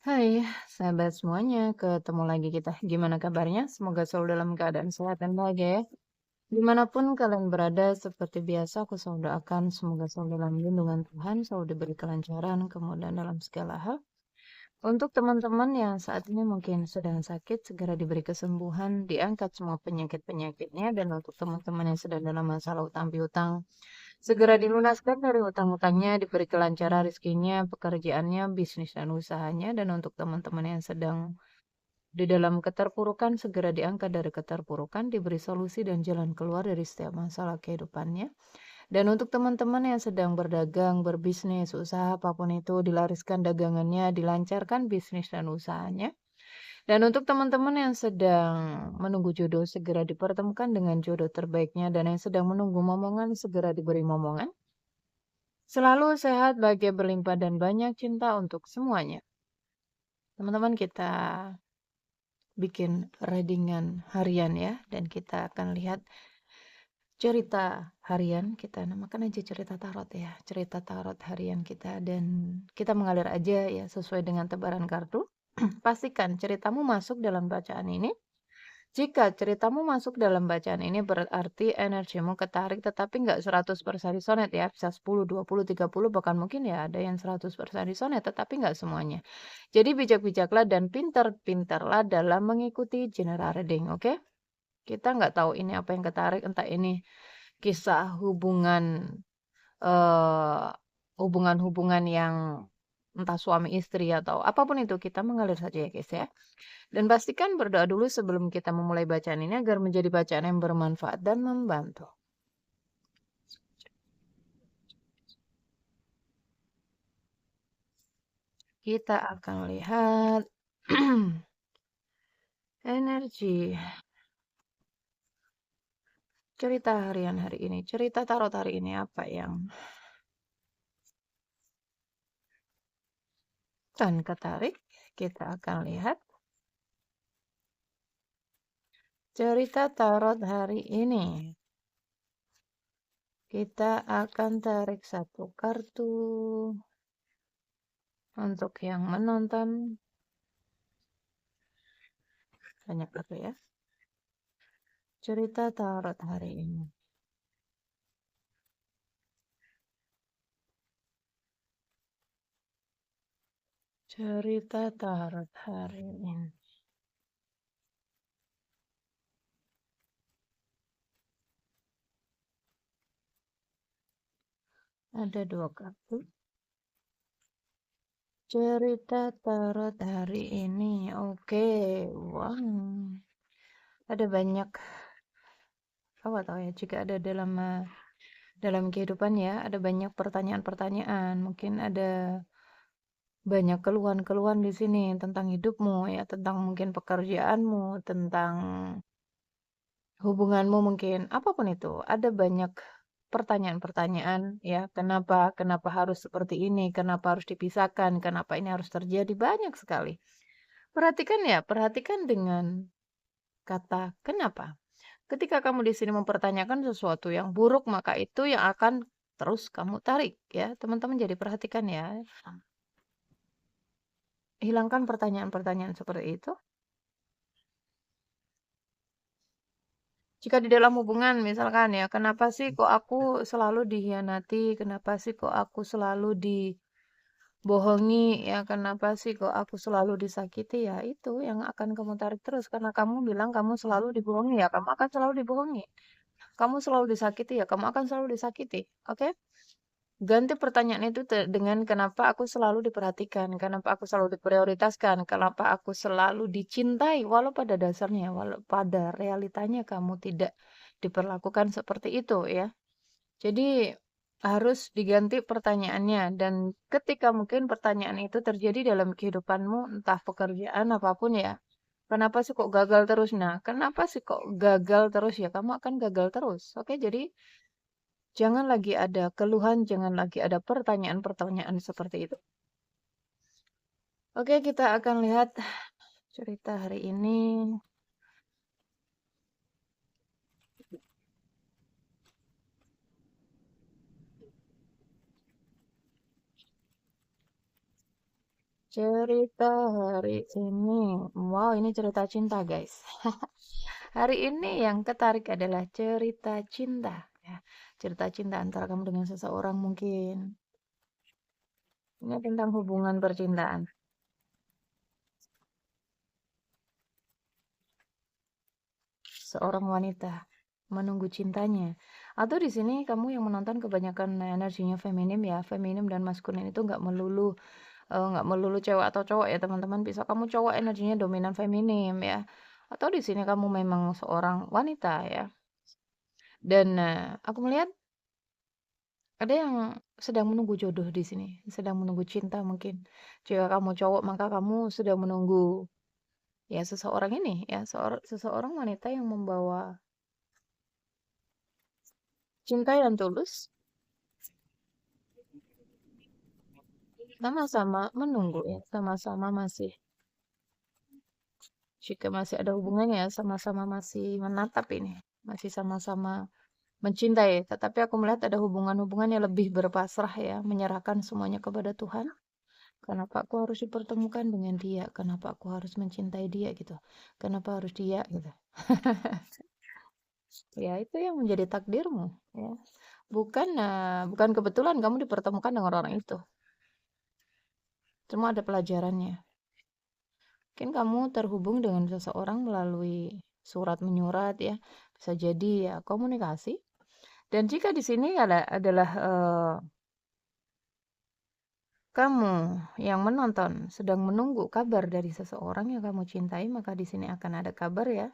Hai, sahabat semuanya, ketemu lagi kita. Gimana kabarnya? Semoga selalu dalam keadaan sehat dan bahagia ya. Dimanapun kalian berada, seperti biasa aku selalu doakan semoga selalu dalam lindungan Tuhan, selalu diberi kelancaran, kemudahan dalam segala hal. Untuk teman-teman yang saat ini mungkin sedang sakit, segera diberi kesembuhan, diangkat semua penyakit-penyakitnya, dan untuk teman-teman yang sedang dalam masalah utang piutang, segera dilunaskan dari utang-utangnya, diberi kelancaran rezekinya, pekerjaannya, bisnis dan usahanya, dan untuk teman-teman yang sedang di dalam keterpurukan, segera diangkat dari keterpurukan, diberi solusi dan jalan keluar dari setiap masalah kehidupannya. Dan untuk teman-teman yang sedang berdagang, berbisnis, usaha apapun itu, dilariskan dagangannya, dilancarkan bisnis dan usahanya. Dan untuk teman-teman yang sedang menunggu jodoh, segera dipertemukan dengan jodoh terbaiknya. Dan yang sedang menunggu momongan, segera diberi momongan. Selalu sehat, bahagia, berlimpah, dan banyak cinta untuk semuanya. Teman-teman, kita bikin readingan harian ya. Dan kita akan lihat cerita harian. Kita namakan aja cerita tarot ya. Cerita tarot harian kita. Dan kita mengalir aja ya sesuai dengan tebaran kartu. Pastikan ceritamu masuk dalam bacaan ini. Jika ceritamu masuk dalam bacaan ini berarti energimu ketarik tetapi nggak 100% resonet ya. Bisa 10, 20, 30 bahkan mungkin ya ada yang 100% resonet tetapi nggak semuanya. Jadi bijak-bijaklah dan pintar-pintarlah dalam mengikuti general reading, oke? Kita nggak tahu ini apa yang ketarik, entah ini kisah eh, hubungan-hubungan yang entah suami istri atau apapun itu kita mengalir saja ya guys ya. Dan pastikan berdoa dulu sebelum kita memulai bacaan ini agar menjadi bacaan yang bermanfaat dan membantu. Kita akan lihat energi cerita harian hari ini. Cerita tarot hari ini apa yang akan ketarik? Kita akan lihat cerita tarot hari ini. Kita akan tarik satu kartu untuk yang menonton. Banyak kartu ya. Cerita tarot hari ini. Cerita tarot hari ini. Ada dua kartu. Cerita tarot hari ini. Oke, wow. Ada banyak. Apa tahu ya, jika ada dalam kehidupan ya, ada banyak pertanyaan-pertanyaan. Mungkin ada banyak keluhan-keluhan di sini tentang hidupmu ya, tentang mungkin pekerjaanmu, tentang hubunganmu mungkin, apapun itu. Ada banyak pertanyaan-pertanyaan ya, kenapa harus seperti ini, kenapa harus dipisahkan, kenapa ini harus terjadi, banyak sekali. Perhatikan dengan kata kenapa. Ketika kamu di sini mempertanyakan sesuatu yang buruk, maka itu yang akan terus kamu tarik ya. Teman-teman jadi perhatikan ya. Hilangkan pertanyaan-pertanyaan seperti itu. Jika di dalam hubungan misalkan ya, kenapa sih kok aku selalu dihianati? Kenapa sih kok aku selalu dibohongi? Ya, kenapa sih kok aku selalu disakiti? Ya, itu yang akan kamu tarik terus karena kamu bilang kamu selalu dibohongi ya, kamu akan selalu dibohongi. Kamu selalu disakiti ya, kamu akan selalu disakiti. Oke? Ganti pertanyaan itu dengan kenapa aku selalu diperhatikan, kenapa aku selalu diprioritaskan, kenapa aku selalu dicintai, walau pada dasarnya, walau pada realitanya kamu tidak diperlakukan seperti itu ya. Jadi harus diganti pertanyaannya dan ketika mungkin pertanyaan itu terjadi dalam kehidupanmu, entah pekerjaan apapun ya. Kenapa sih kok gagal terus? Nah, kenapa sih kok gagal terus ya? Kamu akan gagal terus. Oke, jadi jangan lagi ada keluhan, jangan lagi ada pertanyaan-pertanyaan seperti itu. Oke, kita akan lihat cerita hari ini. Cerita hari ini. Wow, ini cerita cinta, guys. Hari ini yang ketarik adalah cerita cinta. Ya, cerita cinta antara kamu dengan seseorang mungkin. Ini tentang hubungan percintaan. Seorang wanita menunggu cintanya. Atau di sini kamu yang menonton kebanyakan energinya feminim ya. Feminim dan maskulin itu nggak melulu cewek atau cowok ya teman-teman. Bisa kamu cowok energinya dominan feminim ya. Atau di sini kamu memang seorang wanita ya. Dan aku melihat ada yang sedang menunggu jodoh di sini, sedang menunggu cinta mungkin. Jika kamu cowok maka kamu sedang menunggu ya seseorang ini ya, seseorang wanita yang membawa cinta yang tulus, sama-sama menunggu ya, sama-sama masih jika masih ada hubungannya ya, sama-sama masih menatap ini, masih sama-sama mencintai. Tetapi aku melihat ada hubungan-hubungan yang lebih berpasrah ya, menyerahkan semuanya kepada Tuhan. Kenapa aku harus dipertemukan dengan dia? Kenapa aku harus mencintai dia gitu? Kenapa harus dia gitu? Ya, itu yang menjadi takdirmu ya. Bukan kebetulan kamu dipertemukan dengan orang itu. Cuma ada pelajarannya. Mungkin kamu terhubung dengan seseorang melalui surat menyurat ya. Bisa jadi ya komunikasi. Dan jika di sini adalah kamu yang menonton sedang menunggu kabar dari seseorang yang kamu cintai, maka di sini akan ada kabar ya.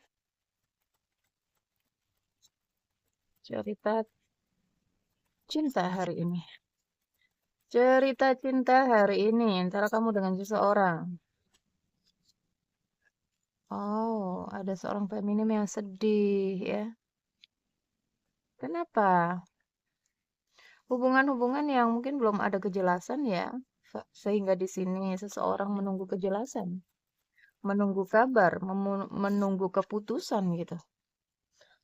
Cerita cinta hari ini. Cerita cinta hari ini antara kamu dengan seseorang. Oh, ada seorang feminim yang sedih ya. Kenapa? Hubungan-hubungan yang mungkin belum ada kejelasan ya. Sehingga di sini seseorang menunggu kejelasan, menunggu kabar, menunggu keputusan gitu.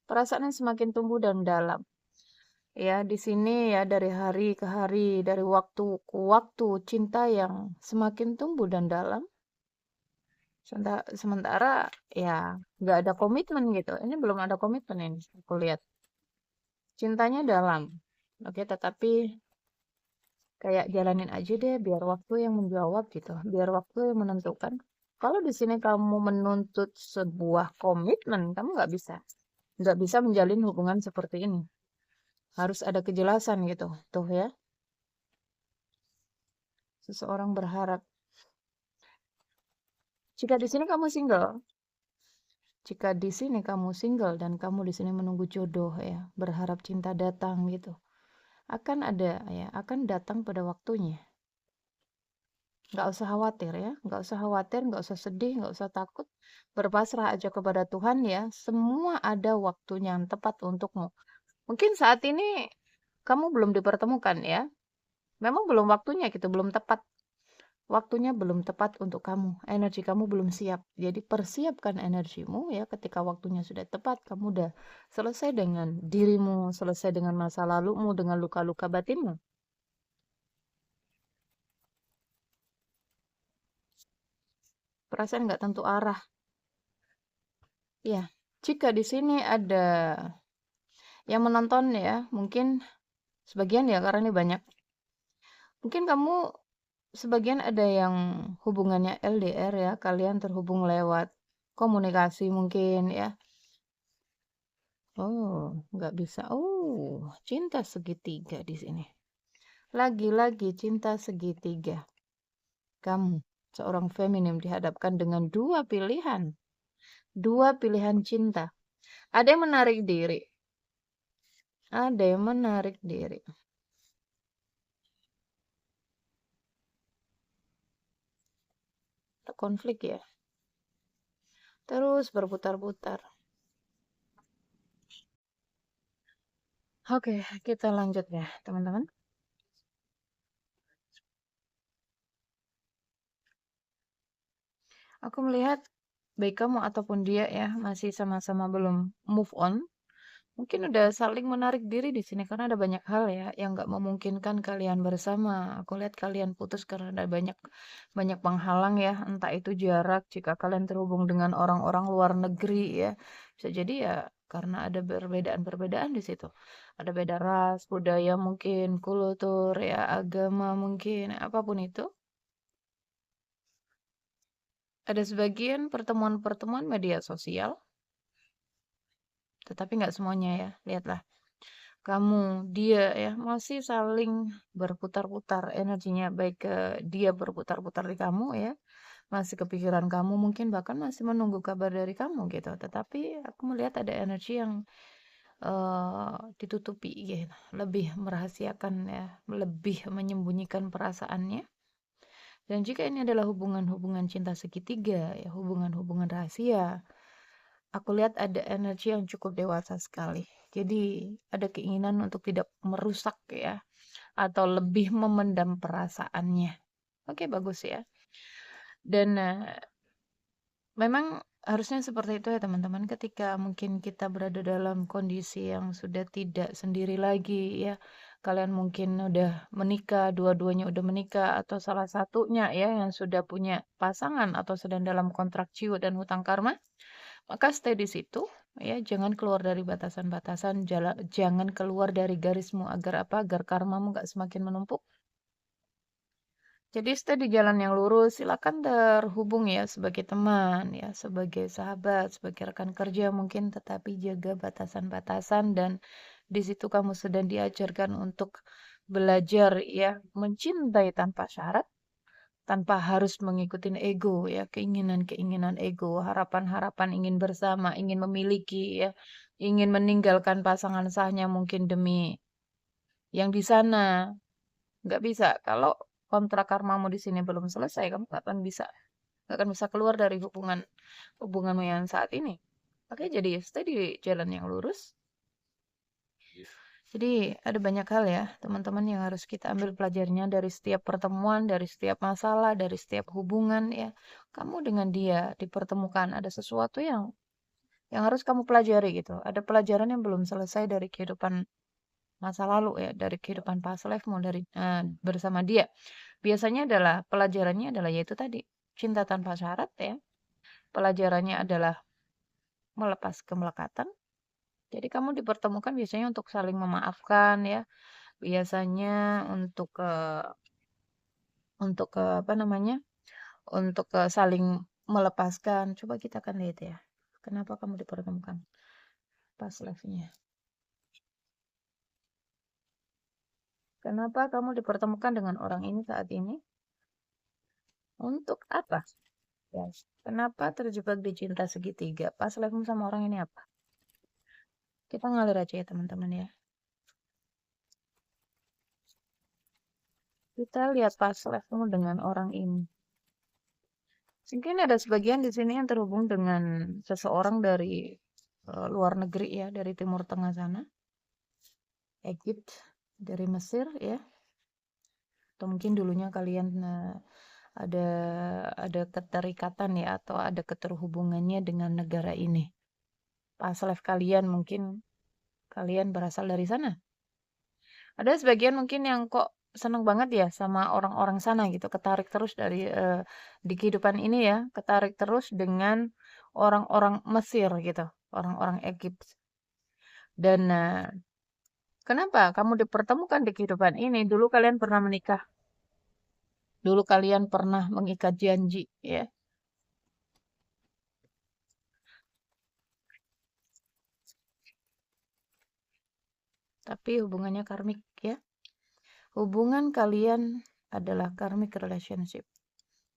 Perasaan yang semakin tumbuh dan dalam. Ya, di sini ya dari hari ke hari, dari waktu ke waktu, cinta yang semakin tumbuh dan dalam. Sementara ya nggak ada komitmen gitu. Ini belum ada komitmen ini. Aku lihat cintanya dalam. Oke, tetapi kayak jalanin aja deh biar waktu yang menjawab gitu. Biar waktu yang menentukan. Kalau di sini kamu menuntut sebuah komitmen, kamu nggak bisa. Nggak bisa menjalin hubungan seperti ini. Harus ada kejelasan gitu. Tuh ya, seseorang berharap. Jika di sini kamu single, jika di sini kamu single dan kamu di sini menunggu jodoh ya, berharap cinta datang gitu. Akan ada ya, akan datang pada waktunya. Nggak usah khawatir ya, nggak usah khawatir, nggak usah sedih, nggak usah takut. Berpasrah aja kepada Tuhan ya. Semua ada waktunya yang tepat untukmu. Mungkin saat ini kamu belum dipertemukan ya. Memang belum waktunya gitu, belum tepat. Waktunya belum tepat untuk kamu. Energi kamu belum siap. Jadi persiapkan energimu ya ketika waktunya sudah tepat. Kamu udah selesai dengan dirimu, selesai dengan masa lalumu, dengan luka-luka batinmu. Perasaan nggak tentu arah. Ya, jika di sini ada yang menonton ya, mungkin sebagian ya karena ini banyak. Mungkin kamu sebagian ada yang hubungannya LDR ya, kalian terhubung lewat komunikasi mungkin ya. Oh, nggak bisa. Oh, cinta segitiga di sini. Lagi-lagi cinta segitiga. Kamu, seorang feminim dihadapkan dengan dua pilihan. Dua pilihan cinta. Ada yang menarik diri. Ada yang menarik diri. Konflik ya. Terus berputar-putar. Oke, kita lanjut ya, teman-teman. Aku melihat baik kamu ataupun dia ya masih sama-sama belum move on, Mungkin udah saling menarik diri di sini karena ada banyak hal ya yang nggak memungkinkan kalian bersama. Aku lihat kalian putus karena ada banyak banyak penghalang ya, entah itu jarak jika kalian terhubung dengan orang-orang luar negeri ya. Bisa jadi ya karena ada perbedaan-perbedaan di situ. Ada beda ras, budaya mungkin, kultur ya, agama mungkin, apapun itu. Ada sebagian pertemuan-pertemuan media sosial, tetapi nggak semuanya ya. Lihatlah. Kamu, dia ya, masih saling berputar-putar energinya, baik ke dia berputar-putar di kamu ya, masih kepikiran kamu, mungkin bahkan masih menunggu kabar dari kamu gitu. Tetapi aku melihat ada energi yang ditutupi gitu, lebih merahasiakan ya, lebih menyembunyikan perasaannya. Dan jika ini adalah hubungan-hubungan cinta segitiga, ya hubungan-hubungan rahasia, aku lihat ada energi yang cukup dewasa sekali. Jadi ada keinginan untuk tidak merusak ya, atau lebih memendam perasaannya. Oke, bagus ya. Dan memang harusnya seperti itu ya teman-teman. Ketika mungkin kita berada dalam kondisi yang sudah tidak sendiri lagi ya. Kalian mungkin udah menikah, dua-duanya udah menikah, atau salah satunya ya yang sudah punya pasangan atau sedang dalam kontrak ciut dan hutang karma. Maka stay di situ ya, jangan keluar dari batasan-batasan, jangan keluar dari garismu agar apa? Agar karmamu nggak semakin menumpuk. Jadi stay di jalan yang lurus, silakan terhubung ya sebagai teman ya, sebagai sahabat, sebagai rekan kerja mungkin, tetapi jaga batasan-batasan dan di situ kamu sedang diajarkan untuk belajar ya, mencintai tanpa syarat, tanpa harus mengikuti ego ya, keinginan-keinginan ego, harapan-harapan ingin bersama, ingin memiliki ya, ingin meninggalkan pasangan sahnya mungkin demi yang di sana. Nggak bisa. Kalau kontrak karmamu di sini belum selesai, kamu nggak akan bisa keluar dari hubunganmu yang saat ini. Oke, jadi stay di jalan yang lurus. Jadi ada banyak hal ya, teman-teman yang harus kita ambil pelajarnya dari setiap pertemuan, dari setiap masalah, dari setiap hubungan ya. Kamu dengan dia dipertemukan ada sesuatu yang harus kamu pelajari gitu. Ada pelajaran yang belum selesai dari kehidupan masa lalu ya, dari kehidupan past life-mu dari bersama dia. Biasanya adalah pelajarannya adalah yaitu tadi cinta tanpa syarat ya. Pelajarannya adalah melepas kemelekatan. Jadi kamu dipertemukan biasanya untuk saling memaafkan ya. Biasanya apa namanya? Untuk saling melepaskan. Coba kita akan lihat ya. Kenapa kamu dipertemukan past life-nya? Kenapa kamu dipertemukan dengan orang ini saat ini? Untuk apa? Ya. Kenapa terjebak di cinta segitiga? Pas live sama orang ini apa? Kita ngalir aja ya teman-teman ya. Kita lihat pas live dengan orang ini. Mungkin ada sebagian di sini yang terhubung dengan seseorang dari luar negeri ya, dari Timur Tengah sana. Egypt, dari Mesir ya. Atau mungkin dulunya kalian ada keterikatan ya atau ada keterhubungannya dengan negara ini. Pas live kalian mungkin kalian berasal dari sana. Ada sebagian mungkin yang kok seneng banget ya sama orang-orang sana gitu, ketarik terus di kehidupan ini ya, ketarik terus dengan orang-orang Mesir gitu, orang-orang Egypt. Dan kenapa kamu dipertemukan di kehidupan ini? Dulu kalian pernah menikah, dulu kalian pernah mengikat janji ya. Tapi hubungannya karmik ya. Hubungan kalian adalah karmic relationship.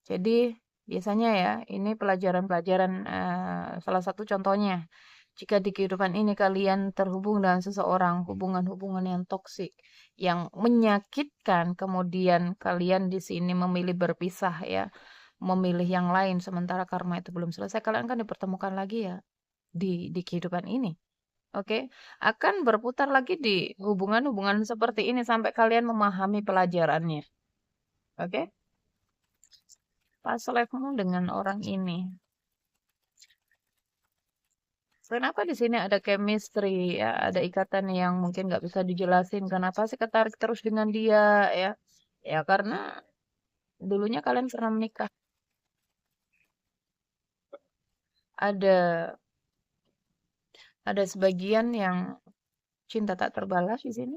Jadi biasanya ya, ini pelajaran-pelajaran salah satu contohnya. Jika di kehidupan ini kalian terhubung dengan seseorang, hubungan-hubungan yang toksik, yang menyakitkan, kemudian kalian di sini memilih berpisah ya, memilih yang lain sementara karma itu belum selesai, kalian akan dipertemukan lagi ya di kehidupan ini. Oke, akan berputar lagi di hubungan-hubungan seperti ini sampai kalian memahami pelajarannya. Oke, pas live-mu dengan orang ini. Kenapa di sini ada chemistry ya, ada ikatan yang mungkin nggak bisa dijelasin. Kenapa sih ketarik terus dengan dia ya? Ya karena dulunya kalian pernah menikah. Ada ada sebagian yang cinta tak terbalas di sini.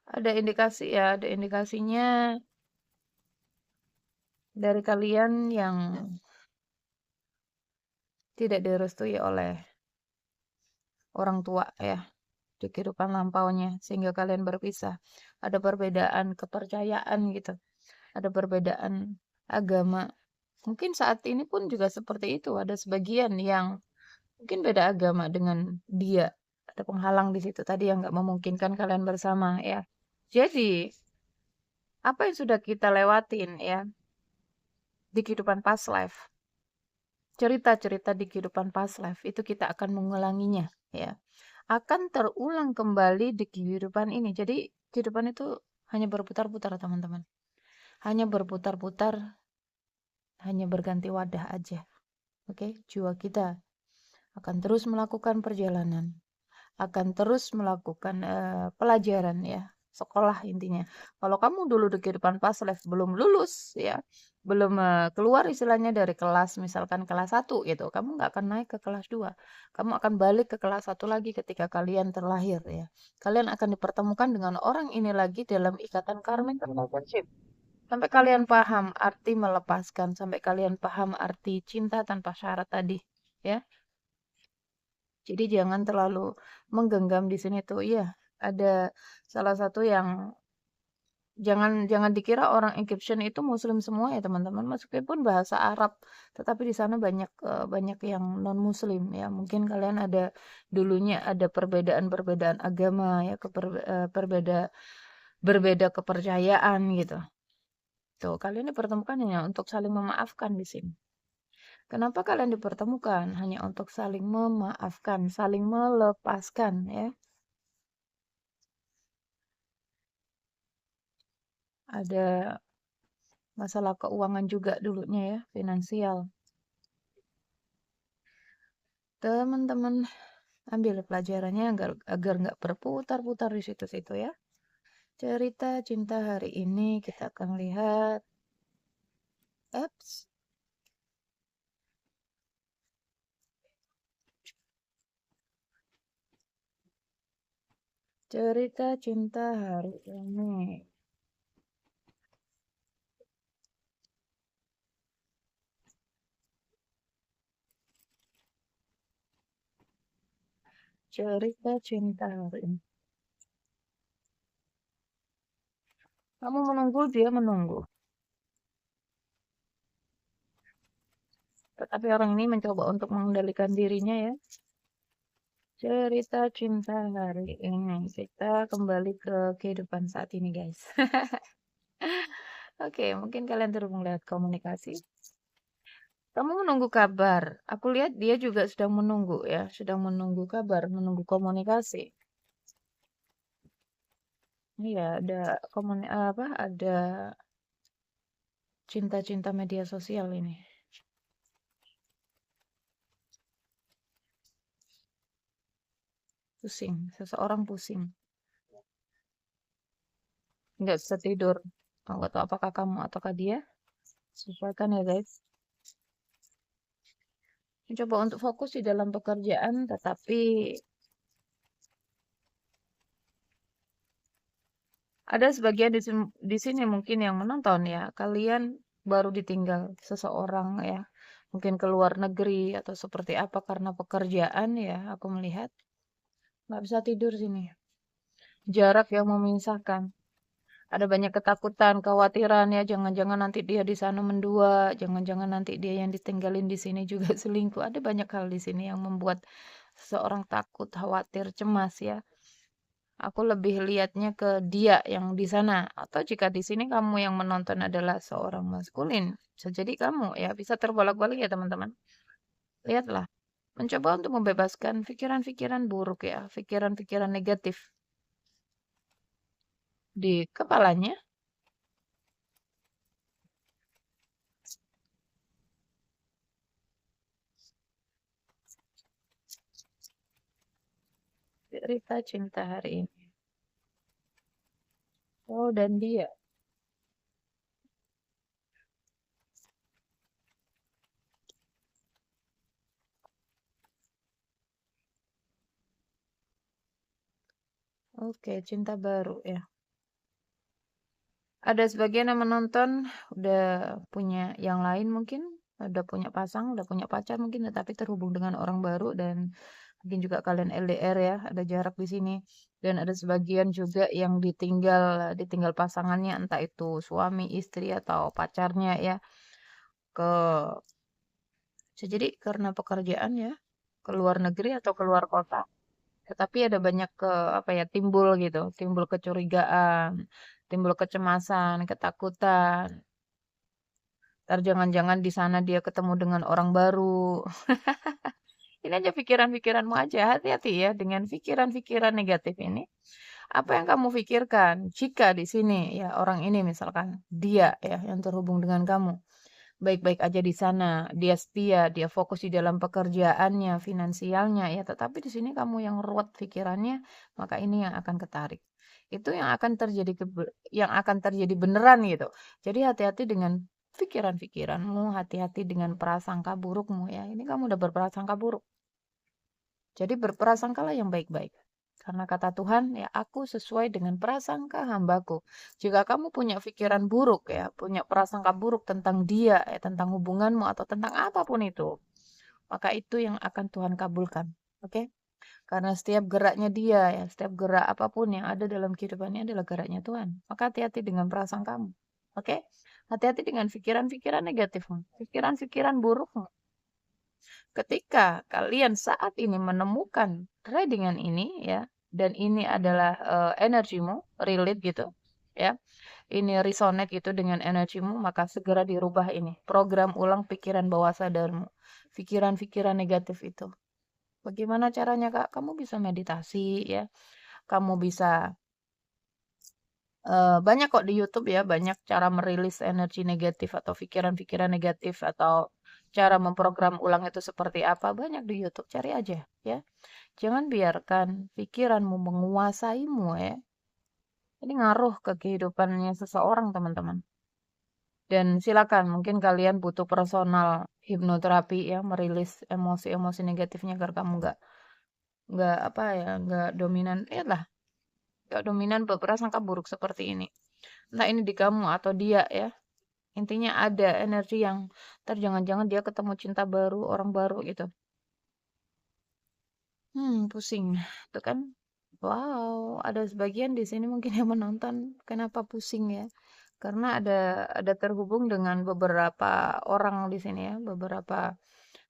Ada indikasi ya, ada indikasinya dari kalian yang tidak direstui oleh orang tua ya di kehidupan lampaunya sehingga kalian berpisah. Ada perbedaan kepercayaan gitu, ada perbedaan agama. Mungkin saat ini pun juga seperti itu. Ada sebagian yang mungkin beda agama dengan dia. Ada penghalang di situ tadi yang nggak memungkinkan kalian bersama ya. Jadi, apa yang sudah kita lewatin ya di kehidupan past life, cerita-cerita di kehidupan past life itu kita akan mengulanginya ya. Akan terulang kembali di kehidupan ini. Jadi, kehidupan itu hanya berputar-putar, teman-teman. Hanya berputar-putar, hanya berganti wadah aja. Oke, jiwa kita akan terus melakukan perjalanan, akan terus melakukan pelajaran ya, sekolah intinya. Kalau kamu dulu di kehidupan past life belum lulus ya, belum keluar istilahnya dari kelas, misalkan kelas 1 gitu, kamu nggak akan naik ke kelas 2. Kamu akan balik ke kelas 1 lagi ketika kalian terlahir ya. Kalian akan dipertemukan dengan orang ini lagi dalam ikatan karmic relationship. Sampai kalian paham arti melepaskan, sampai kalian paham arti cinta tanpa syarat tadi, ya. Jadi jangan terlalu menggenggam di sini tuh. Iya, ada salah satu yang jangan jangan dikira orang Egyptian itu muslim semua ya, teman-teman. Meskipun bahasa Arab, tetapi di sana banyak banyak yang non-muslim ya. Mungkin kalian ada dulunya ada perbedaan-perbedaan agama ya, berbeda kepercayaan gitu. Tuh, kalian dipertemukan hanya untuk saling memaafkan di sini. Kenapa kalian dipertemukan? Hanya untuk saling memaafkan, saling melepaskan ya. Ada masalah keuangan juga dulunya ya, finansial. Teman-teman ambil pelajarannya agar nggak berputar-putar di situ-situ ya. Cerita cinta hari ini kita akan lihat. Eps, cerita cinta hari ini. Cerita cinta hari ini. Kamu menunggu, dia menunggu. Tetapi orang ini mencoba untuk mengendalikan dirinya ya. Cerita cinta hari ini. Kita kembali ke kehidupan saat ini, guys. Oke, mungkin kalian terus melihat komunikasi. Kamu menunggu kabar. Aku lihat dia juga sedang menunggu ya, sedang menunggu kabar, menunggu komunikasi. Iya, ada ada cinta-cinta media sosial ini. Pusing, seseorang pusing. Nggak bisa tidur. Nggak tahu apakah kamu ataukah dia. Sesuaikan ya guys. Mencoba untuk fokus di dalam pekerjaan, tetapi ada sebagian di sini mungkin yang menonton ya. Kalian baru ditinggal seseorang ya. Mungkin ke luar negeri atau seperti apa karena pekerjaan ya. Aku melihat nggak bisa tidur sini. Jarak yang memisahkan. Ada banyak ketakutan, kekhawatiran ya. Jangan-jangan nanti dia di sana mendua. Jangan-jangan nanti dia yang ditinggalin di sini juga selingkuh. Ada banyak hal di sini yang membuat seseorang takut, khawatir, cemas ya. Aku lebih lihatnya ke dia yang di sana. Atau jika di sini kamu yang menonton adalah seorang maskulin, bisa jadi kamu ya bisa terbolak-balik ya teman-teman. Lihatlah, mencoba untuk membebaskan pikiran-pikiran buruk ya, pikiran-pikiran negatif di kepalanya. cerita cinta hari ini. Oh, dan dia. Oke, cinta baru ya. Ada sebagian yang menonton udah punya yang lain mungkin, udah punya pasang, udah punya pacar mungkin, tetapi terhubung dengan orang baru dan mungkin juga kalian LDR ya, ada jarak di sini. Dan ada sebagian juga yang ditinggal pasangannya, entah itu suami, istri atau pacarnya ya, ke bisa jadi karena pekerjaan ya, ke luar negeri atau ke luar kota. Tetapi ada banyak apa ya, timbul gitu, timbul kecurigaan, timbul kecemasan, ketakutan. Entar jangan-jangan di sana dia ketemu dengan orang baru. Ini aja pikiran-pikiranmu aja, hati-hati ya dengan pikiran-pikiran negatif ini. Apa yang kamu pikirkan jika di sini ya orang ini misalkan dia ya yang terhubung dengan kamu baik-baik aja di sana, dia setia, dia fokus di dalam pekerjaannya, finansialnya ya, tetapi di sini kamu yang ruwet pikirannya, maka ini yang akan ketarik. Itu yang akan terjadi beneran gitu. Jadi hati-hati dengan pikiran-pikiranmu, hati-hati dengan prasangka burukmu ya. Ini kamu udah berprasangka buruk. Jadi berprasangkalah yang baik-baik. Karena kata Tuhan, ya aku sesuai dengan prasangka hambaku. Jika kamu punya pikiran buruk ya, punya prasangka buruk tentang dia, tentang hubunganmu atau tentang apapun itu, maka itu yang akan Tuhan kabulkan. Oke? Karena setiap geraknya dia ya, setiap gerak apapun yang ada dalam kehidupannya adalah geraknya Tuhan. Maka hati-hati dengan prasangkamu. Oke? Hati-hati dengan pikiran-pikiran negatifmu, pikiran-pikiran burukmu. Ketika kalian saat ini menemukan tradingan ini ya, dan ini adalah energimu, relate gitu, ya. Ini resonate gitu dengan energimu, maka segera dirubah ini. Program ulang pikiran bawah sadarmu. Pikiran-pikiran negatif itu. Bagaimana caranya, Kak? Kamu bisa meditasi ya. Kamu bisa banyak kok di YouTube ya, banyak cara merilis energi negatif atau pikiran-pikiran negatif atau cara memprogram ulang itu seperti apa, banyak di YouTube, cari aja ya. Jangan biarkan pikiranmu menguasaimu ya. Ini ngaruh ke kehidupannya seseorang, teman-teman. Dan silakan, mungkin kalian butuh personal hipnoterapi ya, merilis emosi-emosi negatifnya agar kamu nggak apa ya, nggak dominan, lihatlah, nggak dominan berprasangka buruk seperti ini. Entah ini di kamu atau dia ya. Intinya ada energi yang jangan-jangan dia ketemu cinta baru, orang baru gitu. Pusing. Itu kan. Wow, ada sebagian di sini mungkin yang menonton kenapa pusing ya? Karena ada terhubung dengan beberapa orang di sini ya, beberapa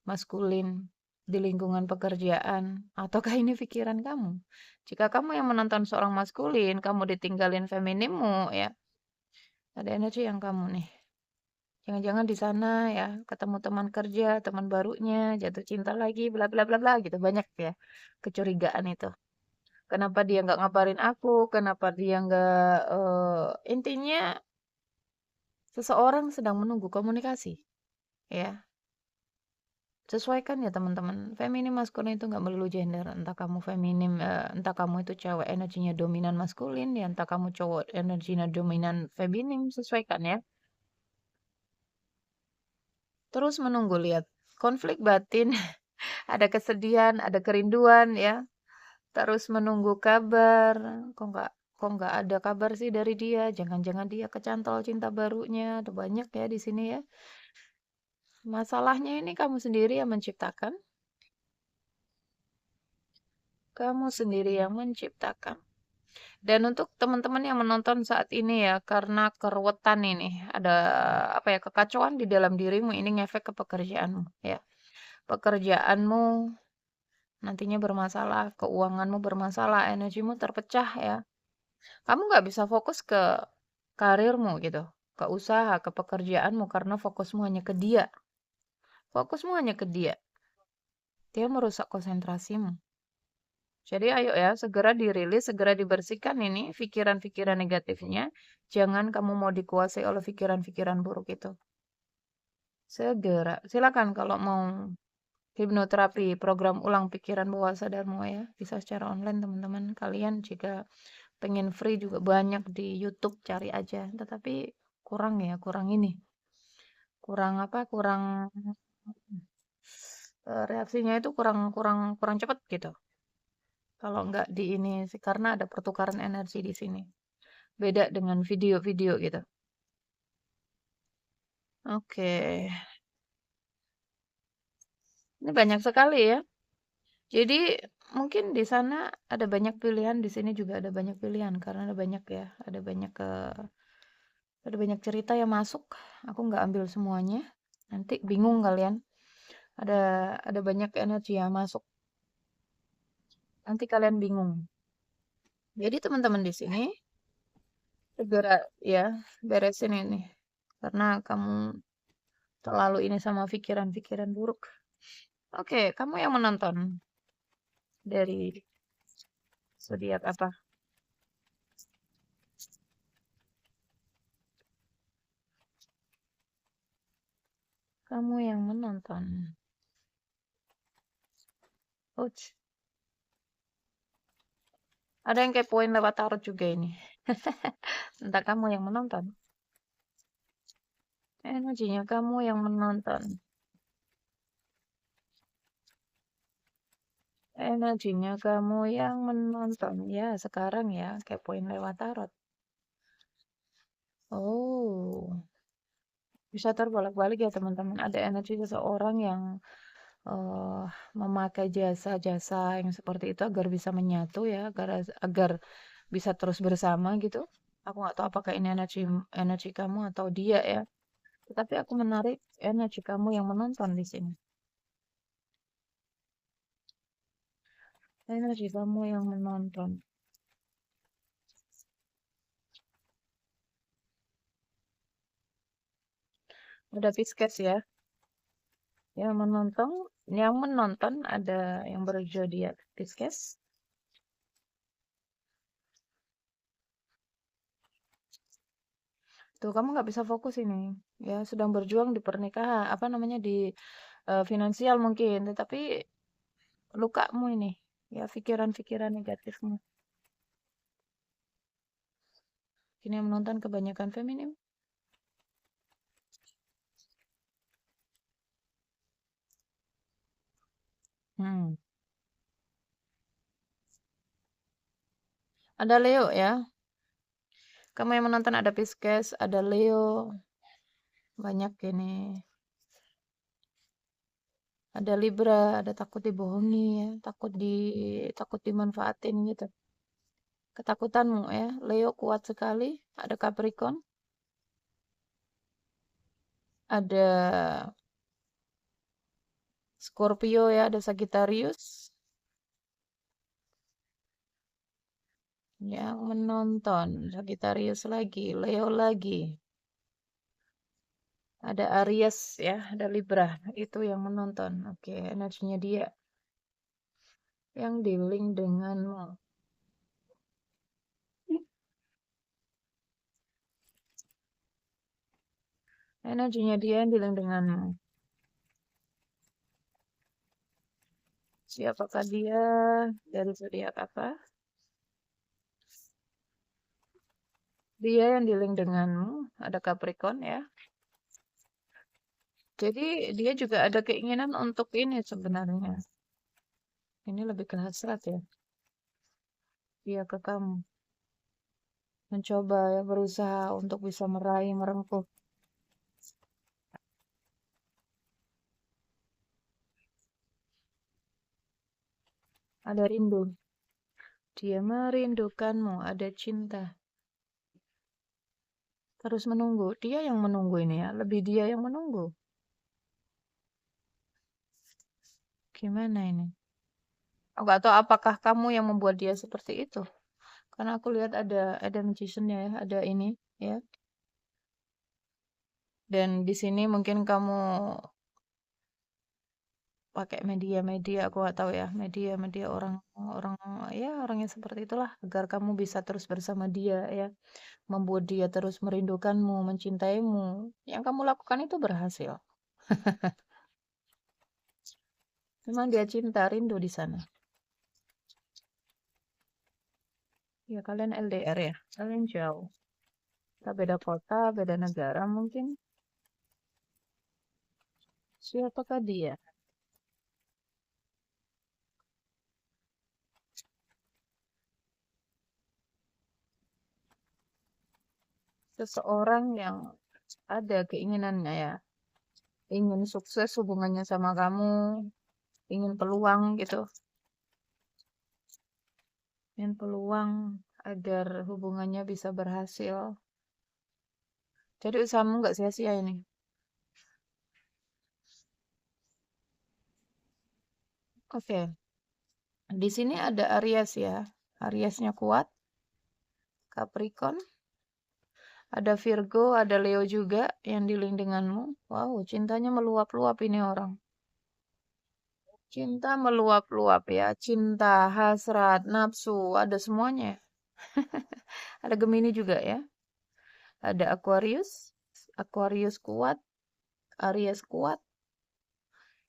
maskulin di lingkungan pekerjaan. Ataukah ini pikiran kamu? Jika kamu yang menonton seorang maskulin, kamu ditinggalin feminimmu ya, ada energi yang kamu nih. Jangan-jangan di sana ya ketemu teman kerja, teman barunya, jatuh cinta lagi, bla bla bla bla gitu banyak ya kecurigaan itu. Kenapa dia nggak ngabarin aku? Kenapa dia nggak intinya seseorang sedang menunggu komunikasi, ya. Sesuaikan ya teman-teman. Feminim maskulin itu nggak melulu gender. Entah kamu feminim, entah kamu itu cewek energinya dominan maskulin, ya entah kamu cowok energinya dominan feminim, sesuaikan ya. Terus menunggu lihat konflik batin, ada kesedihan, ada kerinduan ya. Terus menunggu kabar. Kok nggak ada kabar sih dari dia? Jangan-jangan dia kecantol cinta barunya. Ada banyak ya di sini ya. Masalahnya ini kamu sendiri yang menciptakan. Kamu sendiri yang menciptakan. Dan untuk teman-teman yang menonton saat ini ya, karena keruwetan ini, ada apa ya, kekacauan di dalam dirimu ini ngefek ke pekerjaanmu ya. Pekerjaanmu nantinya bermasalah, keuanganmu bermasalah, energimu terpecah ya. Kamu nggak bisa fokus ke karirmu gitu, ke usaha, ke pekerjaanmu karena fokusmu hanya ke dia. Fokusmu hanya ke dia. Dia merusak konsentrasimu. Jadi ayo ya, segera dirilis, segera dibersihkan ini pikiran-pikiran negatifnya. Jangan kamu mau dikuasai oleh pikiran-pikiran buruk itu. Segera. Silakan kalau mau Hipnoterapi, program ulang pikiran bawah sadarmu ya. Bisa secara online teman-teman. Kalian jika pengen free juga banyak di YouTube, cari aja. Tetapi kurang ya, kurang ini. Kurang apa? Kurang reaksinya itu kurang kurang kurang cepat gitu. Kalau nggak di ini sih karena ada pertukaran energi di sini. Beda dengan video-video gitu. Oke. Ini banyak sekali ya. Jadi mungkin di sana ada banyak pilihan, di sini juga ada banyak pilihan karena ada banyak ya, ada banyak cerita yang masuk. Aku nggak ambil semuanya. Nanti bingung kalian. Ada ada banyak energi yang masuk. Nanti kalian bingung. Jadi teman-teman di sini segera ya beresin ini karena kamu terlalu ini sama pikiran-pikiran buruk. Oke, kamu yang menonton dari zodiak apa? Kamu yang menonton. Ouch. Ada yang kepoin lewat tarot juga ini. Entah kamu yang menonton. Energinya kamu yang menonton. Energinya kamu yang menonton. Ya, sekarang ya, kepoin lewat tarot. Oh, bisa terbolak-balik ya teman-teman. Ada energi seseorang yang eh, memakai jasa-jasa yang seperti itu agar bisa menyatu ya, agar bisa terus bersama gitu. Aku nggak tahu apakah ini energi energi kamu atau dia ya. Tetapi aku menarik energi kamu yang menonton di sini. Energi kamu yang menonton. Ada Pisces ya. Yang menonton ada yang berzodiak Pisces. Tuh kamu nggak bisa fokus ini. Ya, sedang berjuang di pernikahan, apa namanya di finansial mungkin, tetapi lukamu ini, ya pikiran-pikiran negatifmu. Ini yang menonton kebanyakan feminim. Hmm. Ada Leo ya. Kamu yang menonton ada Pisces, ada Leo, banyak ini. Ada Libra, ada takut dibohongi ya, takut dimanfaatin gitu. Ketakutanmu ya, Leo kuat sekali. Ada Capricorn, ada Scorpio ya, ada Sagittarius. Yang menonton Sagittarius lagi, Leo lagi. Ada Aries ya, ada Libra. Itu yang menonton. Oke, energinya dia yang dealing denganmu. Energinya dia yang dealing denganmu. Siapakah dia? Dari zodiak apa? Dia yang dealing denganmu. Ada Capricorn ya. Jadi dia juga ada keinginan untuk ini sebenarnya. Ini lebih ke hasrat ya. Dia ke kamu. Mencoba ya, berusaha untuk bisa meraih, merengkuh. Ada rindu. Dia merindukanmu. Ada cinta. Terus menunggu. Dia yang menunggu ini ya. Lebih dia yang menunggu. Gimana ini? Aku nggak tahu apakah kamu yang membuat dia seperti itu. Karena aku lihat ada magician-nya ya. Ada ini ya. Dan di sini mungkin kamu pakai media-media aku nggak tahu ya media-media orang orang ya orang yang seperti itulah agar kamu bisa terus bersama dia ya membuat dia terus merindukanmu mencintaimu yang kamu lakukan itu berhasil Memang dia cinta, rindu di sana. Ya, kalian LDR ya? Kalian jauh. Kita beda kota, beda negara mungkin. Siapakah dia? Seseorang yang ada keinginannya ya. Ingin sukses hubungannya sama kamu. Ingin peluang gitu. Ingin peluang agar hubungannya bisa berhasil. Jadi usahamu nggak sia-sia ini. Oke. Di sini ada Aries ya. Ariesnya kuat. Capricorn. Ada Virgo, ada Leo juga yang dealing denganmu. Wow, cintanya meluap-luap ini orang. Cinta meluap-luap ya. Cinta, hasrat, nafsu, ada semuanya. Ada Gemini juga ya. Ada Aquarius. Aquarius kuat. Aries kuat.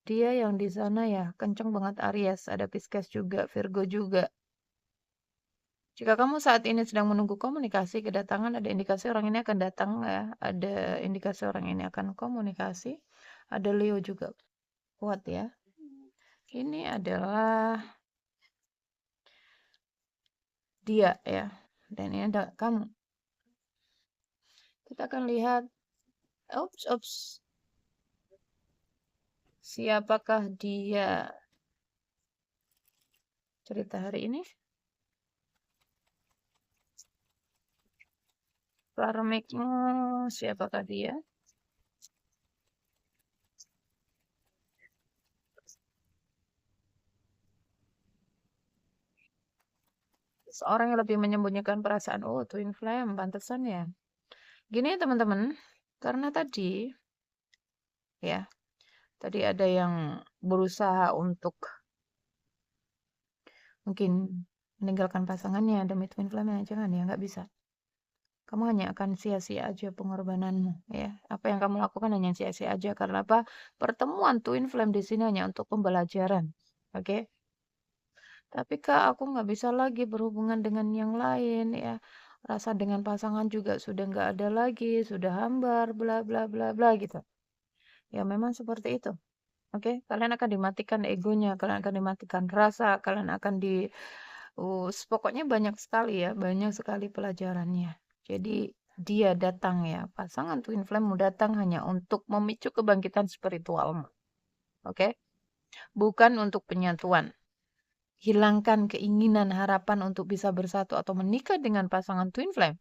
Dia yang di sana ya, kenceng banget Aries. Ada Pisces juga, Virgo juga. Jika kamu saat ini sedang menunggu komunikasi, kedatangan, ada indikasi orang ini akan datang ya. Ada indikasi orang ini akan komunikasi. Ada Leo juga kuat ya. Ini adalah dia ya. Dan ini ada kamu. Kita akan lihat. Ups. Siapakah dia? Cerita hari ini. Karmikmu, siapakah dia? Seorang yang lebih menyembunyikan perasaan. Oh, twin flame, pantesan ya. Gini ya teman-teman, karena tadi ya, tadi ada yang berusaha untuk mungkin meninggalkan pasangannya demi twin flame, jangan ya, nggak bisa. Kamu hanya akan sia-sia aja pengorbananmu ya. Apa yang kamu lakukan hanya sia-sia aja karena apa? Pertemuan twin flame di sini hanya untuk pembelajaran. Oke? Tapi Kak, aku nggak bisa lagi berhubungan dengan yang lain ya. Rasa dengan pasangan juga sudah nggak ada lagi, sudah hambar, bla bla bla bla gitu. Ya memang seperti itu. Oke, kalian akan dimatikan egonya, kalian akan dimatikan rasa, kalian akan pokoknya banyak sekali ya, banyak sekali pelajarannya. Jadi dia datang ya, pasangan twin flame datang hanya untuk memicu kebangkitan spiritualmu. Oke? Bukan untuk penyatuan. Hilangkan keinginan, harapan untuk bisa bersatu atau menikah dengan pasangan twin flame.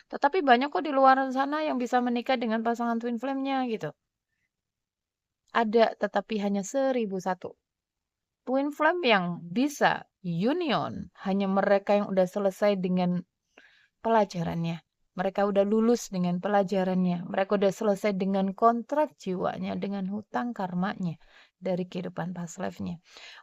Tetapi banyak kok di luar sana yang bisa menikah dengan pasangan twin flame-nya gitu. Ada, tetapi hanya 1001. Twin flame yang bisa union hanya mereka yang udah selesai dengan pelajarannya. Mereka udah lulus dengan pelajarannya. Mereka udah selesai dengan kontrak jiwanya, dengan hutang karmanya dari kehidupan past life-nya.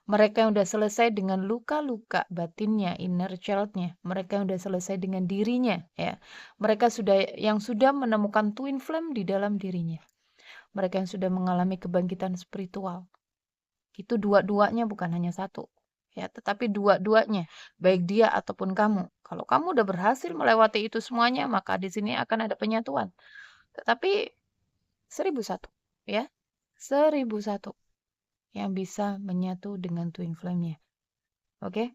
Mereka yang udah selesai dengan luka-luka batinnya, inner child-nya. Mereka yang udah selesai dengan dirinya, ya. Mereka yang sudah menemukan twin flame di dalam dirinya. Mereka yang sudah mengalami kebangkitan spiritual. Itu dua-duanya, bukan hanya satu. Ya, tetapi dua-duanya, baik dia ataupun kamu. Kalau kamu udah berhasil melewati itu semuanya, maka di sini akan ada penyatuan. Tetapi 1001, ya. 1001 yang bisa menyatu dengan twin flame-nya. Oke?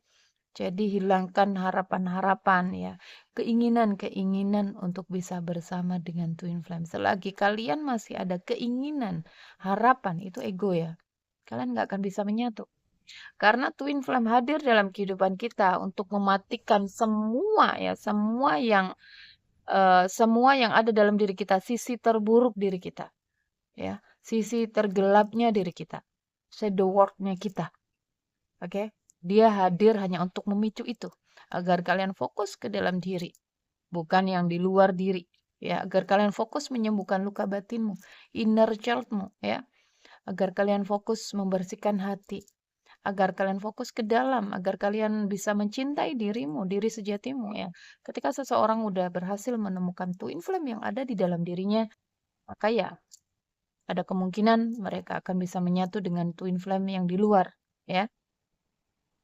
Jadi hilangkan harapan-harapan ya, keinginan-keinginan untuk bisa bersama dengan twin flame. Selagi kalian masih ada keinginan, harapan, itu ego ya. Kalian nggak akan bisa menyatu. Karena twin flame hadir dalam kehidupan kita untuk mematikan semua ya, semua yang ada dalam diri kita, sisi terburuk diri kita, ya, sisi tergelapnya diri kita, shadow work-nya kita. Oke, dia hadir hanya untuk memicu itu, agar kalian fokus ke dalam diri, bukan yang di luar diri, ya, agar kalian fokus menyembuhkan luka batinmu, inner childmu, ya, agar kalian fokus membersihkan hati, agar kalian fokus ke dalam, agar kalian bisa mencintai dirimu, diri sejatimu ya. Ketika seseorang udah berhasil menemukan twin flame yang ada di dalam dirinya, maka ya ada kemungkinan mereka akan bisa menyatu dengan twin flame yang di luar, ya.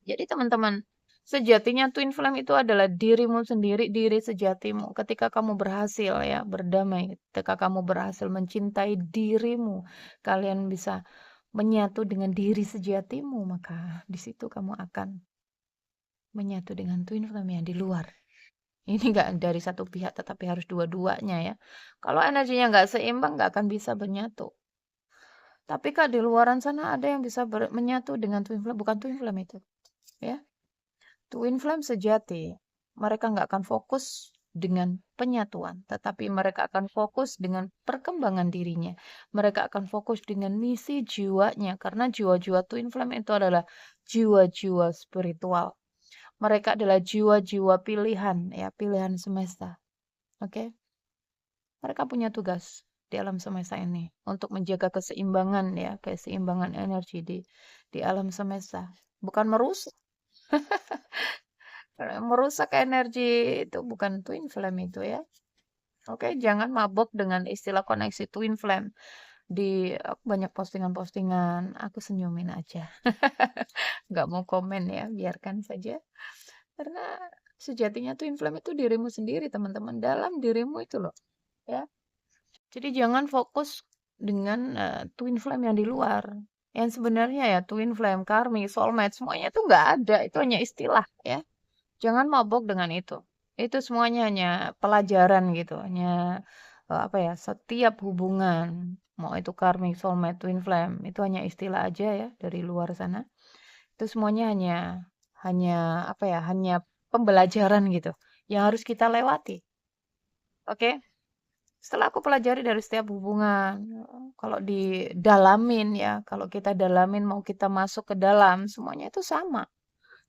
Jadi teman-teman, sejatinya twin flame itu adalah dirimu sendiri, diri sejatimu. Ketika kamu berhasil ya berdamai, ketika kamu berhasil mencintai dirimu, kalian bisa menyatu dengan diri sejatimu, maka di situ kamu akan menyatu dengan twin flame yang di luar. Ini nggak dari satu pihak, tetapi harus dua-duanya ya. Kalau energinya nggak seimbang, nggak akan bisa menyatu. Tapi kak di luaran sana ada yang bisa menyatu dengan twin flame, bukan twin flame itu, ya. Twin flame sejati, mereka nggak akan fokus dengan penyatuan, tetapi mereka akan fokus dengan perkembangan dirinya. Mereka akan fokus dengan misi jiwanya, karena jiwa-jiwa twin flame itu adalah jiwa-jiwa spiritual. Mereka adalah jiwa-jiwa pilihan, ya, pilihan semesta. Oke? Mereka punya tugas di alam semesta ini untuk menjaga keseimbangan ya, keseimbangan energi di alam semesta. Bukan merusak. Merusak energi itu bukan twin flame itu ya. Oke, jangan mabok dengan istilah koneksi twin flame. Banyak postingan-postingan, aku senyumin aja. Nggak mau komen ya, biarkan saja. Karena sejatinya twin flame itu dirimu sendiri, teman-teman. Dalam dirimu itu loh, ya. Jadi jangan fokus dengan twin flame yang di luar. Yang sebenarnya ya twin flame, karmi, soulmate, semuanya itu nggak ada. Itu hanya istilah, ya. Jangan mabok dengan itu. Itu semuanya hanya pelajaran gitu, hanya apa ya, setiap hubungan, mau itu karmic, soulmate, twin flame, itu hanya istilah aja ya dari luar sana. Itu semuanya hanya apa ya, hanya pembelajaran gitu yang harus kita lewati. Oke? Setelah aku pelajari dari setiap hubungan, kalau didalamin ya, kalau kita dalamin mau kita masuk ke dalam, semuanya itu sama.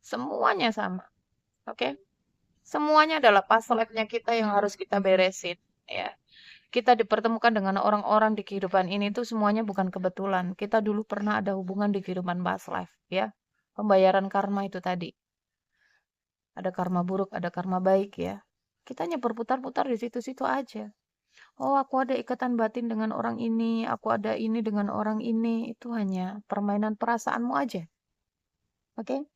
Semuanya sama. Oke? Semuanya adalah past life-nya kita yang harus kita beresin, ya. Kita dipertemukan dengan orang-orang di kehidupan ini tuh semuanya bukan kebetulan. Kita dulu pernah ada hubungan di kehidupan past life, ya. Pembayaran karma itu tadi. Ada karma buruk, ada karma baik, ya. Kita hanya berputar-putar di situ-situ aja. Oh, aku ada ikatan batin dengan orang ini, aku ada ini dengan orang ini. Itu hanya permainan perasaanmu aja. Oke?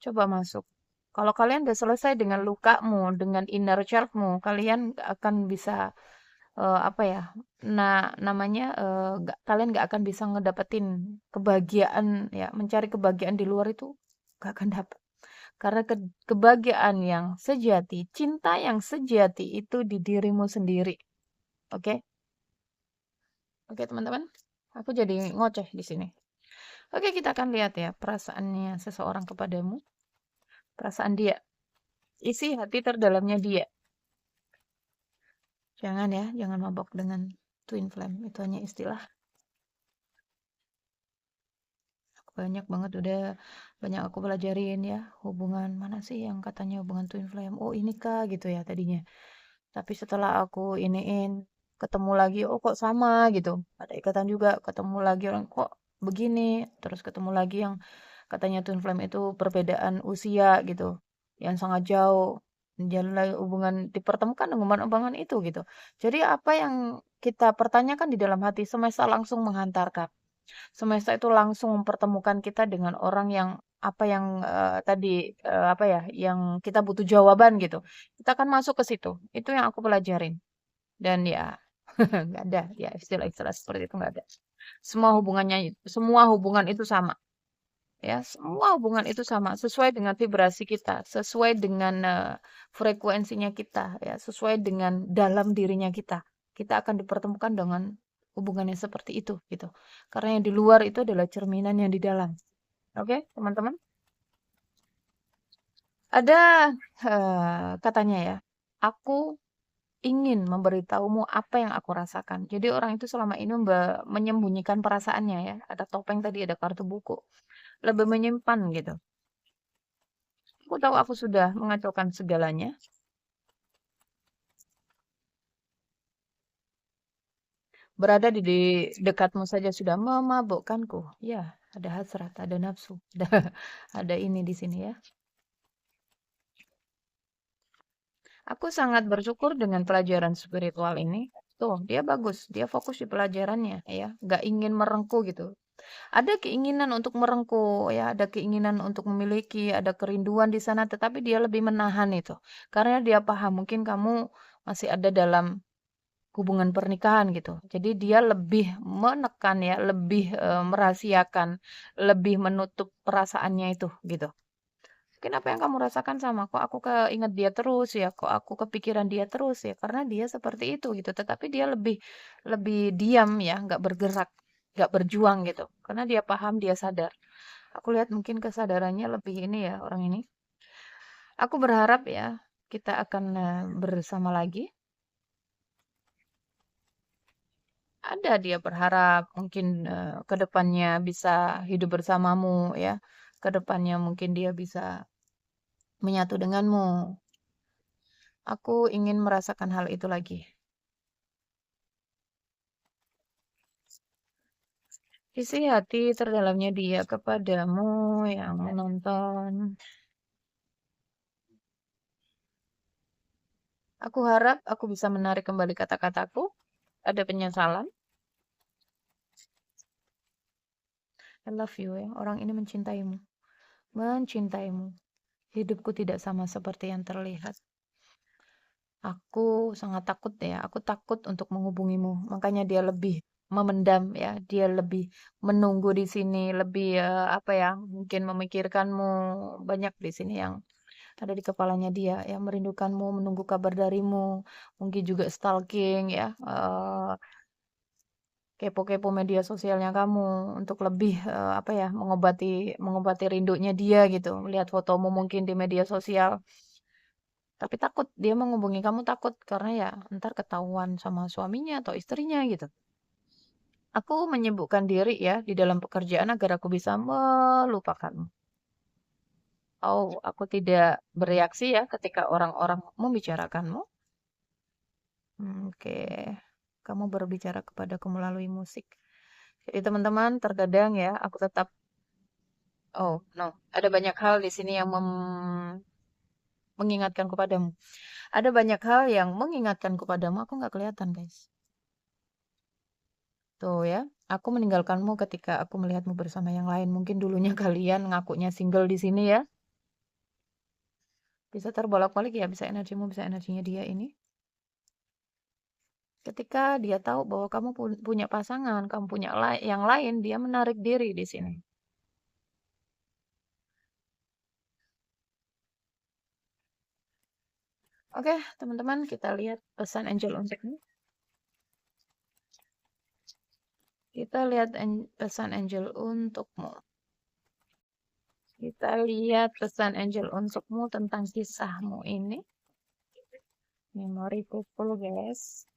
Coba masuk. Kalau kalian udah selesai dengan lukamu, dengan inner child-mu, kalian akan bisa apa ya? Nah, namanya kalian nggak akan bisa ngedapetin kebahagiaan ya, mencari kebahagiaan di luar itu nggak akan dapat. Karena kebahagiaan yang sejati, cinta yang sejati itu di dirimu sendiri. Oke? Oke, teman-teman. Aku jadi ngoceh di sini. Oke, kita akan lihat ya perasaannya seseorang kepadamu. Perasaan dia. Isi hati terdalamnya dia. Jangan ya, jangan mabok dengan twin flame. Itu hanya istilah. Banyak banget udah banyak aku pelajarin ya. Hubungan mana sih yang katanya hubungan twin flame? Oh ini kah gitu ya tadinya. Tapi setelah aku iniin, ketemu lagi, oh kok sama gitu. Ada ikatan juga, ketemu lagi orang kok begini. Terus ketemu lagi yang katanya twin flame itu perbedaan usia gitu. Yang sangat jauh. Menjalin lagi hubungan dipertemukan dengan hubungan itu gitu. Jadi apa yang kita pertanyakan di dalam hati semesta langsung menghantarkan. Semesta itu langsung mempertemukan kita dengan orang yang apa yang tadi apa ya, yang kita butuh jawaban gitu. Kita akan masuk ke situ. Itu yang aku pelajarin. Dan ya nggak ada ya istilah-istilah seperti itu nggak ada. Semua hubungan itu sama. Ya, semua hubungan itu sama, sesuai dengan vibrasi kita, sesuai dengan frekuensinya kita, ya, sesuai dengan dalam dirinya kita. Kita akan dipertemukan dengan hubungan yang seperti itu, gitu. Karena yang di luar itu adalah cerminan yang di dalam. Oke, teman-teman? Ada katanya ya, aku ingin memberitahumu apa yang aku rasakan. Jadi orang itu selama ini menyembunyikan perasaannya ya. Ada topeng tadi, ada kartu buku. Lebih menyimpan gitu. Aku tahu aku sudah mengacaukan segalanya. Berada di dekatmu saja sudah memabukkanku. Ya, ada hasrat, ada nafsu, ada ini di sini ya. Aku sangat bersyukur dengan pelajaran spiritual ini. Tuh, dia bagus, dia fokus di pelajarannya ya, nggak ingin merengkuh gitu. Ada keinginan untuk merengkuh ya, ada keinginan untuk memiliki, ada kerinduan di sana, tetapi dia lebih menahan itu. Karena dia paham mungkin kamu masih ada dalam hubungan pernikahan gitu. Jadi dia lebih menekan ya, lebih merahasiakan, lebih menutup perasaannya itu gitu. Mungkin apa yang kamu rasakan sama, kok aku keinget dia terus ya, kok aku kepikiran dia terus ya, karena dia seperti itu gitu. Tetapi dia lebih lebih diam ya, nggak bergerak, nggak berjuang gitu. Karena dia paham, dia sadar. Aku lihat mungkin kesadarannya lebih ini ya orang ini. Aku berharap ya kita akan bersama lagi. Ada dia berharap mungkin ke depannya bisa hidup bersamamu ya. Ke depannya mungkin dia bisa menyatu denganmu. Aku ingin merasakan hal itu lagi. Isi hati terdalamnya dia kepadamu yang menonton. Aku harap aku bisa menarik kembali kata-kataku. Ada penyesalan. I love you ya. Orang ini mencintaimu. Mencintaimu. Hidupku tidak sama seperti yang terlihat. Aku sangat takut ya. Aku takut untuk menghubungimu. Makanya dia lebih memendam ya. Dia lebih menunggu di sini. Lebih apa ya. Mungkin memikirkanmu. Banyak di sini yang ada di kepalanya dia yang merindukanmu, menunggu kabar darimu, mungkin juga stalking ya, kepo-kepo media sosialnya kamu untuk lebih apa ya, mengobati mengobati rindunya dia gitu, melihat fotomu mungkin di media sosial. Tapi takut dia menghubungi kamu takut karena ya ntar ketahuan sama suaminya atau istrinya gitu. Aku menyibukkan diri ya di dalam pekerjaan agar aku bisa melupakanmu. Oh, aku tidak bereaksi ya ketika orang-orang membicarakanmu. Oke, kamu berbicara kepadaku melalui musik. Jadi teman-teman, terkadang ya aku tetap, oh no, ada banyak hal di sini yang mengingatkan kepadamu. Ada banyak hal yang mengingatkan kepadamu, aku nggak kelihatan guys. Tuh ya, aku meninggalkanmu ketika aku melihatmu bersama yang lain. Mungkin dulunya kalian ngakunya single di sini ya. Bisa terbolak-balik ya, bisa energimu, bisa energinya dia ini. Ketika dia tahu bahwa kamu punya pasangan, kamu punya yang lain, dia menarik diri di sini. Oke, teman-teman, kita lihat pesan Angel untukmu. Kita lihat pesan Angel untukmu. Kita lihat pesan Angel untukmu tentang kisahmu ini. Memori kumpul, guys.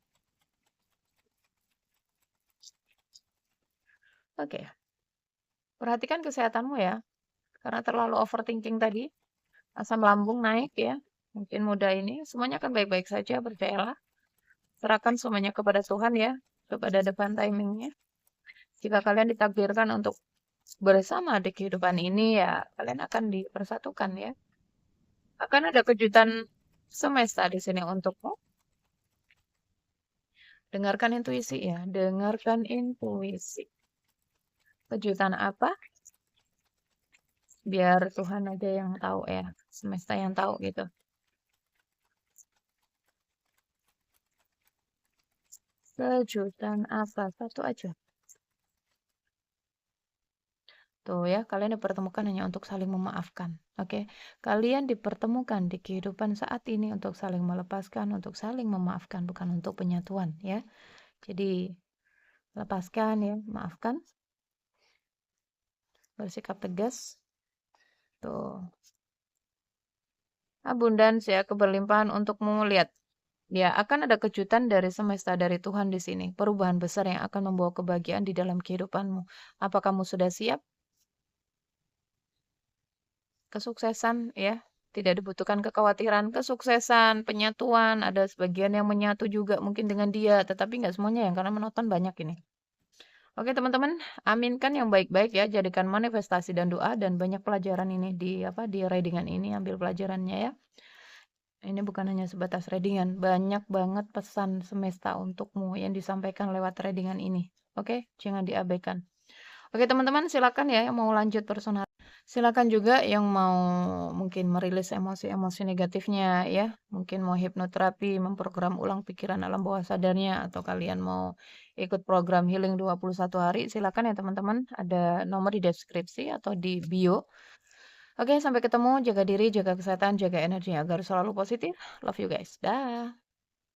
Oke. Perhatikan kesehatanmu ya. Karena terlalu overthinking tadi. Asam lambung naik ya. Mungkin mudah ini. Semuanya akan baik-baik saja, percayalah. Serahkan semuanya kepada Tuhan ya. Kepada depan timingnya. Jika kalian ditakdirkan untuk bersama di kehidupan ini ya, kalian akan dipersatukan ya. Akan ada kejutan semesta di sini untukmu. Dengarkan intuisi ya, dengarkan intuisi. Kejutan apa? Biar Tuhan aja yang tahu ya, semesta yang tahu gitu. Kejutan apa? Satu aja. Tuh ya, kalian dipertemukan hanya untuk saling memaafkan. Oke, kalian dipertemukan di kehidupan saat ini untuk saling melepaskan, untuk saling memaafkan, bukan untuk penyatuan ya. Jadi lepaskan ya, maafkan, bersikap tegas. Tuh, abundans ya, keberlimpahan untukmu. Lihat, ya akan ada kejutan dari semesta, dari Tuhan di sini. Perubahan besar yang akan membawa kebahagiaan di dalam kehidupanmu. Apa kamu sudah siap? Kesuksesan ya, tidak dibutuhkan kekhawatiran. Kesuksesan, penyatuan, ada sebagian yang menyatu juga mungkin dengan dia, tetapi nggak semuanya yang karena menonton banyak ini. Oke teman-teman, aminkan yang baik-baik ya, jadikan manifestasi dan doa dan banyak pelajaran ini di apa di readingan ini, ambil pelajarannya ya. Ini bukan hanya sebatas readingan, banyak banget pesan semesta untukmu yang disampaikan lewat readingan ini. Oke, jangan diabaikan. Oke, teman-teman silakan ya yang mau lanjut personal. Silakan juga yang mau mungkin merilis emosi-emosi negatifnya ya. Mungkin mau hipnoterapi, memprogram ulang pikiran alam bawah sadarnya atau kalian mau ikut program healing 21 hari, silakan ya teman-teman. Ada nomor di deskripsi atau di bio. Oke, sampai ketemu. Jaga diri, jaga kesehatan, jaga energi agar selalu positif. Love you guys. Dah.